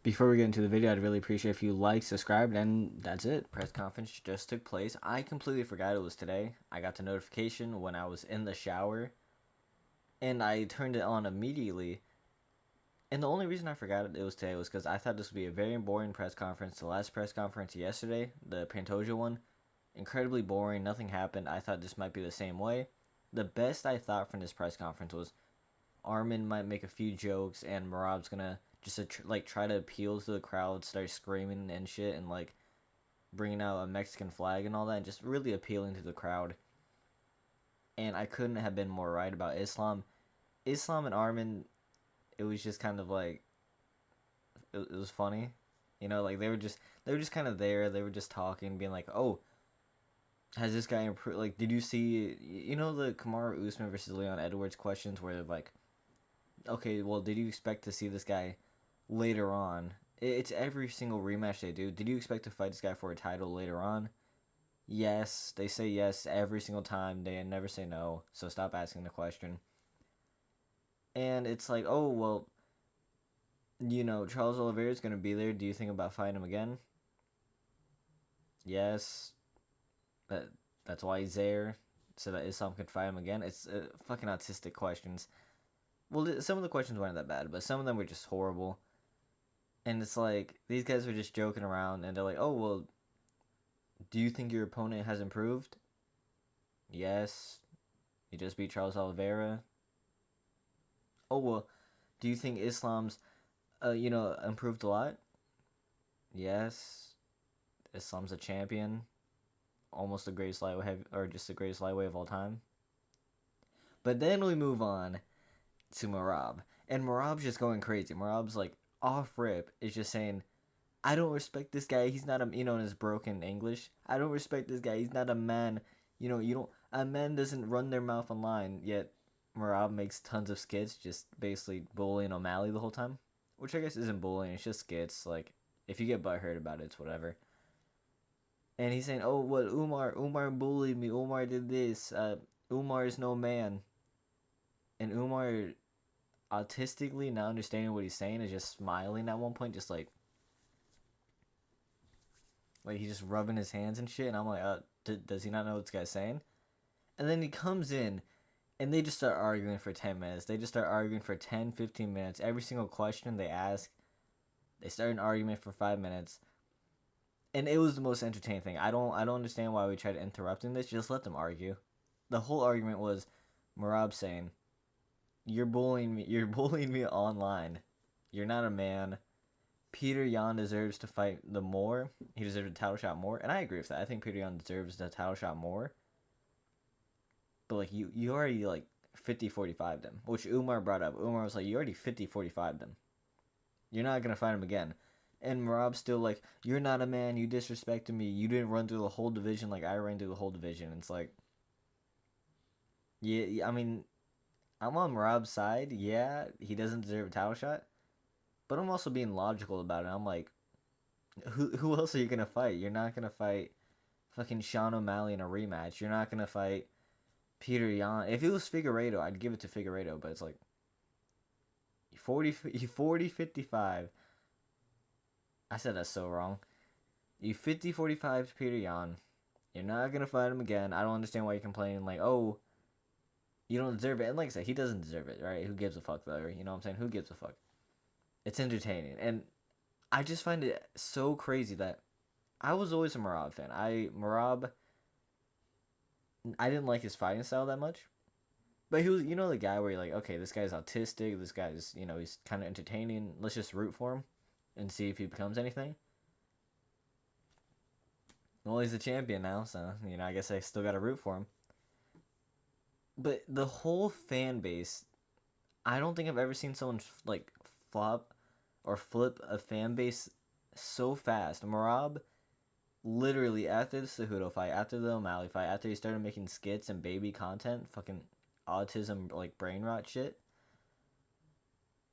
Before we get into the video, I'd really appreciate if you like, subscribed, and that's it. Press conference just took place. I completely forgot it was today. I got the notification when I was in the shower, and I turned it on immediately. And the only reason I forgot it was today was because I thought this would be a very boring press conference. The last press conference yesterday, the Pantoja one, incredibly boring. Nothing happened. I thought this might be the same way. The best I thought from this press conference was Armin might make a few jokes, and Merab's gonna just try to appeal to the crowd, start screaming and shit, and like bringing out a Mexican flag and all that, and just really appealing to the crowd. And I couldn't have been more right about Islam. Islam and Armin, it was just kind of like it was funny, like they were just kind of there. They were just talking, being like, oh. Has this guy improved? Like, did you see, the Kamaru Usman versus Leon Edwards questions where they're like, okay, well, did you expect to see this guy later on? It's every single rematch they do. Did you expect to fight this guy for a title later on? Yes, they say yes every single time. They never say no, so stop asking the question. And it's like, oh, well, Charles Oliveira's going to be there. Do you think about fighting him again? Yes. That's why he's there, so that Islam could fight him again. It's fucking autistic questions. Well, some of the questions weren't that bad, but some of them were just horrible. And it's like, these guys were just joking around, and they're like, oh, well, do you think your opponent has improved? Yes. You just beat Charles Oliveira. Oh, well, do you think Islam's, improved a lot? Yes. Islam's a champion. Almost the greatest lightweight, or just the greatest lightweight of all time. But then we move on to Merab, and Merab's just going crazy. Merab's like off rip is just saying, I don't respect this guy. He's not in his broken English. I don't respect this guy. He's not a man. A man doesn't run their mouth online. Yet Merab makes tons of skits, just basically bullying O'Malley the whole time, which I guess isn't bullying. It's just skits. Like, if you get butthurt about it, it's whatever. And he's saying, oh, what, Umar bullied me. Umar did this. Umar is no man. And Umar, autistically not understanding what he's saying, is just smiling at one point, just like he's just rubbing his hands and shit. And I'm like, does he not know what this guy's saying? And then he comes in, and they just start arguing for 10 minutes. They just start arguing for 10, 15 minutes. Every single question they ask, they start an argument for 5 minutes. And it was the most entertaining thing. I don't understand why we tried interrupting this. Just let them argue. The whole argument was Merab saying, "You're bullying me. You're bullying me online. You're not a man. Peter Yan deserves to fight the more. He deserves a title shot more." And I agree with that. I think Peter Yan deserves the title shot more. But like you already like 50-45 them, which Umar brought up. Umar was like, "You already 50-45 them. You're not gonna fight him again." And Merab's still like, you're not a man, you disrespected me, you didn't run through the whole division like I ran through the whole division. And it's like, yeah, I mean, I'm on Merab's side. Yeah, he doesn't deserve a title shot. But I'm also being logical about it. I'm like, who else are you going to fight? You're not going to fight fucking Sean O'Malley in a rematch. You're not going to fight Peter Yan. If it was Figueiredo, I'd give it to Figueiredo. But it's like, 40-55. I said that's so wrong. You 50-45 to Peter Yan. You're not going to fight him again. I don't understand why you're complaining like, oh, you don't deserve it. And like I said, he doesn't deserve it, right? Who gives a fuck, though? You know what I'm saying? Who gives a fuck? It's entertaining. And I just find it so crazy that I was always a Merab fan. Merab, I didn't like his fighting style that much. But he was, the guy where you're like, okay, this guy's autistic. This guy's, he's kind of entertaining. Let's just root for him and see if he becomes anything. Well, he's a champion now, so, I guess I still got to root for him. But the whole fan base, I don't think I've ever seen someone, like, flop or flip a fan base so fast. Merab, literally, after the Cejudo fight, after the O'Malley fight, after he started making skits and baby content, fucking autism, like, brain rot shit,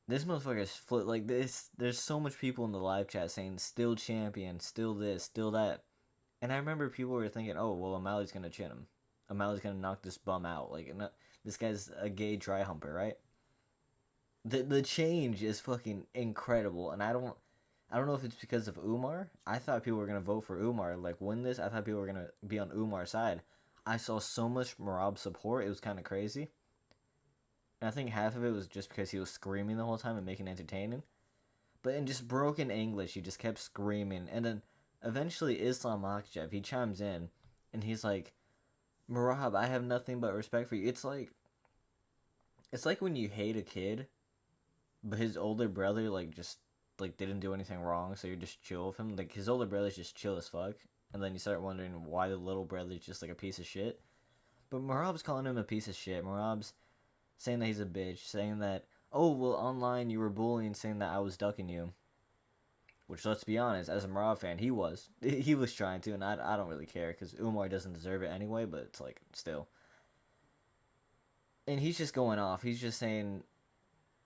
this motherfucker's flip like this. There's so much people in the live chat saying still champion, still this, still that. And I remember people were thinking, oh, well, O'Malley's going to chin him. O'Malley's going to knock this bum out. Like, this guy's a gay dry humper, right? The change is fucking incredible. And I don't know if it's because of Umar. I thought people were gonna vote for Umar. Like win this, I thought people were gonna be on Umar's side. I saw so much MERAB support. It was kind of crazy. And I think half of it was just because he was screaming the whole time and making it entertaining. But in just broken English, he just kept screaming. And then eventually Islam Makhachev, he chimes in and he's like, MERAB, I have nothing but respect for you. It's like when you hate a kid, but his older brother like just like didn't do anything wrong, so you're just chill with him. Like his older brother's just chill as fuck. And then you start wondering why the little brother's just like a piece of shit. But MERAB's calling him a piece of shit. MERAB's saying that he's a bitch, saying that, oh, well, online you were bullying, saying that I was ducking you. Which, let's be honest, as a MERAB fan, he was. He was trying to, and I don't really care, because Umar doesn't deserve it anyway, but it's like, still. And he's just going off. He's just saying,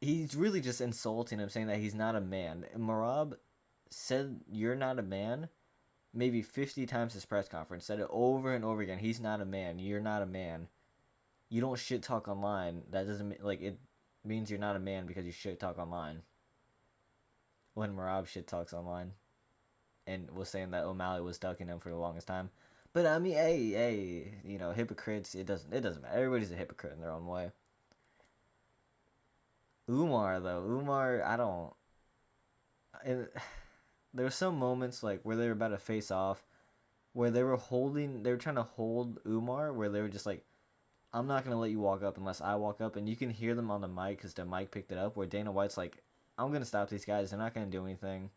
he's really just insulting him, saying that he's not a man. And MERAB said, you're not a man, maybe 50 times his press conference. Said it over and over again. He's not a man. You're not a man. You don't shit talk online. That doesn't mean, like, it means you're not a man because you shit talk online. When MERAB shit talks online. And was saying that O'Malley was ducking him for the longest time. But I mean, hey, you know, hypocrites, it doesn't matter. Everybody's a hypocrite in their own way. Umar though, I don't. And there were some moments like where they were about to face off, where they were trying to hold Umar, where they were just like, I'm not gonna let you walk up unless I walk up, and you can hear them on the mic because the mic picked it up. Where Dana White's like, I'm gonna stop these guys. They're not gonna do anything,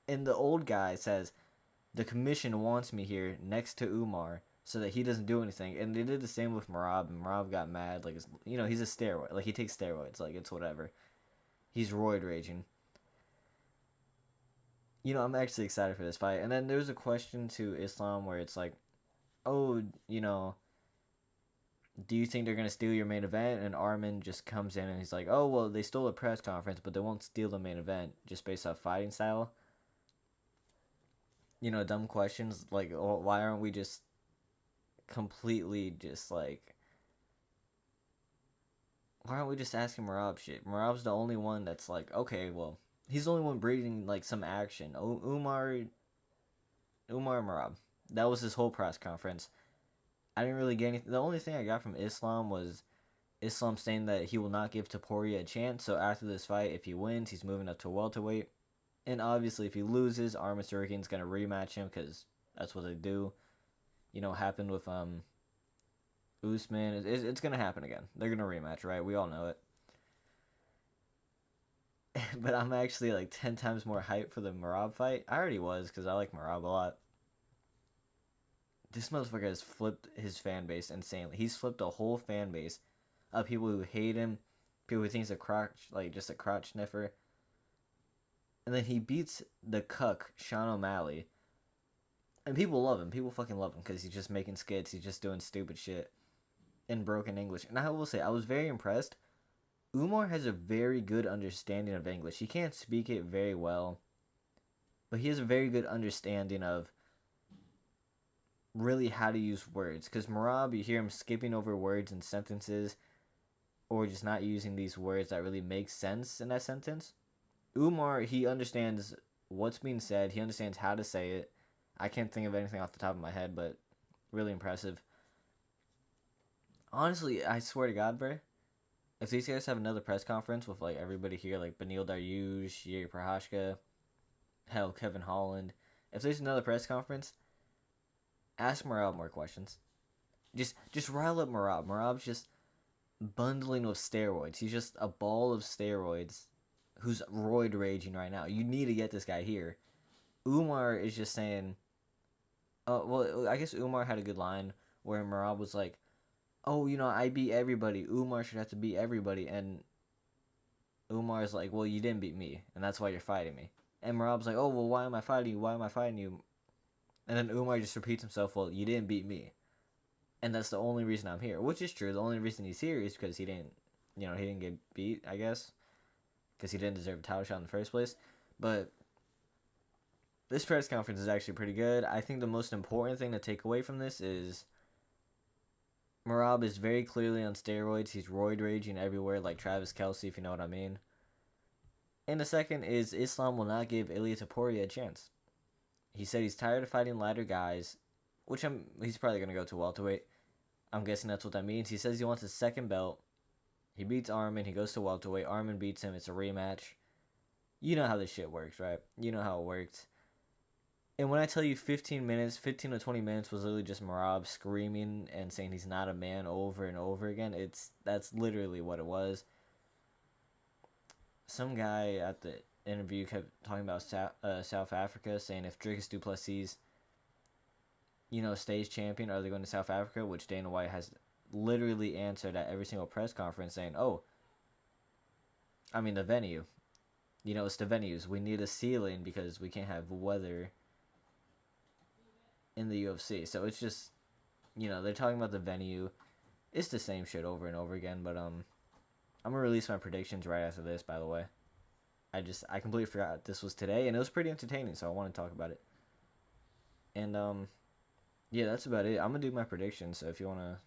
and the old guy says, the commission wants me here next to Umar so that he doesn't do anything. And they did the same with MERAB, and MERAB got mad. Like, you know, he's a steroid. Like, he takes steroids. Like, it's whatever. He's roid raging. You know, I'm actually excited for this fight. And then there's a question to Islam where it's like, oh, you know, do you think they're going to steal your main event? And Armin just comes in and he's like, oh, well, they stole a press conference, but they won't steal the main event just based off fighting style. You know, dumb questions. Like, why aren't we just completely just like, why aren't we just asking MERAB shit? MERAB's the only one that's like, okay, well, he's the only one breathing like some action. Umar MERAB. That was his whole press conference. I didn't really get anything. The only thing I got from Islam was Islam saying that he will not give Topuria a chance. So after this fight, if he wins, he's moving up to welterweight. And obviously, if he loses, Armin Surikin's going to rematch him because that's what they do. You know, happened with Usman. It's going to happen again. They're going to rematch, right? We all know it. But I'm actually like 10 times more hyped for the MERAB fight. I already was because I like MERAB a lot. This motherfucker has flipped his fan base insanely. He's flipped a whole fan base of people who hate him, people who think he's a crotch, like just a crotch sniffer. And then he beats the cuck, Sean O'Malley. And people love him. People fucking love him because he's just making skits. He's just doing stupid shit in broken English. And I will say, I was very impressed. Umar has a very good understanding of English. He can't speak it very well, but he has a very good understanding of really how to use words. Because MERAB, you hear him skipping over words and sentences, or just not using these words that really make sense in that sentence. Umar, he understands what's being said. He understands how to say it. I can't think of anything off the top of my head, but really impressive. Honestly, I swear to God, bro, if these guys have another press conference with like everybody here, like Beneil Dariush, Yuri Prochazka, hell, Kevin Holland, if there's another press conference, ask MERAB more questions. Just rile up MERAB. MERAB's just bundling with steroids. He's just a ball of steroids who's roid raging right now. You need to get this guy here. Umar is just saying, well, I guess Umar had a good line where MERAB was like, oh, you know, I beat everybody. Umar should have to beat everybody. And Umar's like, well, you didn't beat me, and that's why you're fighting me. And MERAB's like, oh, well, why am I fighting you? Why am I fighting you? And then Umar just repeats himself, well, you didn't beat me. And that's the only reason I'm here, which is true. The only reason he's here is because he didn't get beat, I guess, because he didn't deserve a title shot in the first place. But this press conference is actually pretty good. I think the most important thing to take away from this is MERAB is very clearly on steroids. He's roid raging everywhere like Travis Kelce, if you know what I mean. And the second is Islam will not give Ilia Topuria a chance. He said he's tired of fighting lighter guys, which he's probably going to go to welterweight. I'm guessing that's what that means. He says he wants his second belt. He beats Arman. He goes to welterweight. Arman beats him. It's a rematch. You know how this shit works, right? You know how it worked. And when I tell you 15 to 20 minutes was literally just MERAB screaming and saying he's not a man over and over again, that's literally what it was. Some guy at the interview kept talking about South Africa, saying if Dricus du Plessis, stays champion, are they going to South Africa? Which Dana White has literally answered at every single press conference saying, the venue. It's the venues. We need a ceiling because we can't have weather in the UFC. So it's just, they're talking about the venue. It's the same shit over and over again. But I'm gonna release my predictions right after this. By the way, I completely forgot this was today, and it was pretty entertaining. So I want to talk about it. And yeah, that's about it. I'm gonna do my predictions. So if you wanna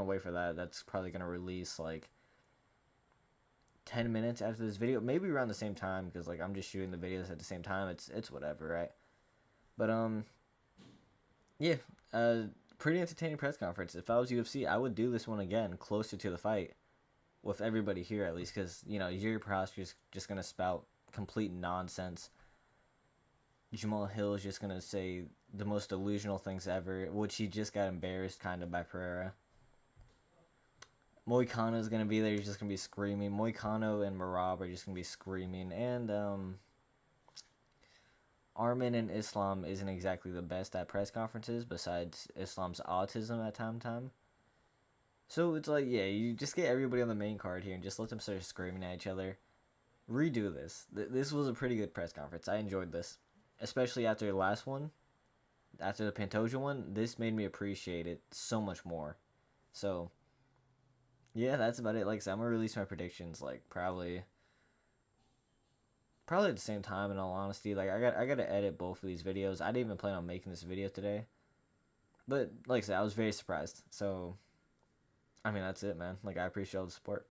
wait for that, that's probably gonna release like 10 minutes after this video, maybe around the same time, because like I'm just shooting the videos at the same time. It's whatever, right? But yeah, pretty entertaining press conference. If I was UFC, I would do this one again closer to the fight, with everybody here at least, because Yuri Prohaska is just gonna spout complete nonsense. Jamal Hill is just gonna say the most delusional things ever, which he just got embarrassed kind of by Pereira. Moicano is gonna be there. He's just gonna be screaming. Moicano and MERAB are just gonna be screaming, and Arman and Islam isn't exactly the best at press conferences, besides Islam's autism at time. So it's like, yeah, you just get everybody on the main card here and just let them start screaming at each other. Redo this. This was a pretty good press conference. I enjoyed this, especially after the last one, after the Pantoja one. This made me appreciate it so much more. So yeah, that's about it. Like I said, I'm gonna release my predictions like probably at the same time. In all honesty, like I gotta edit both of these videos. I didn't even plan on making this video today, but like I said, I was very surprised. So that's it, man. Like, I appreciate all the support.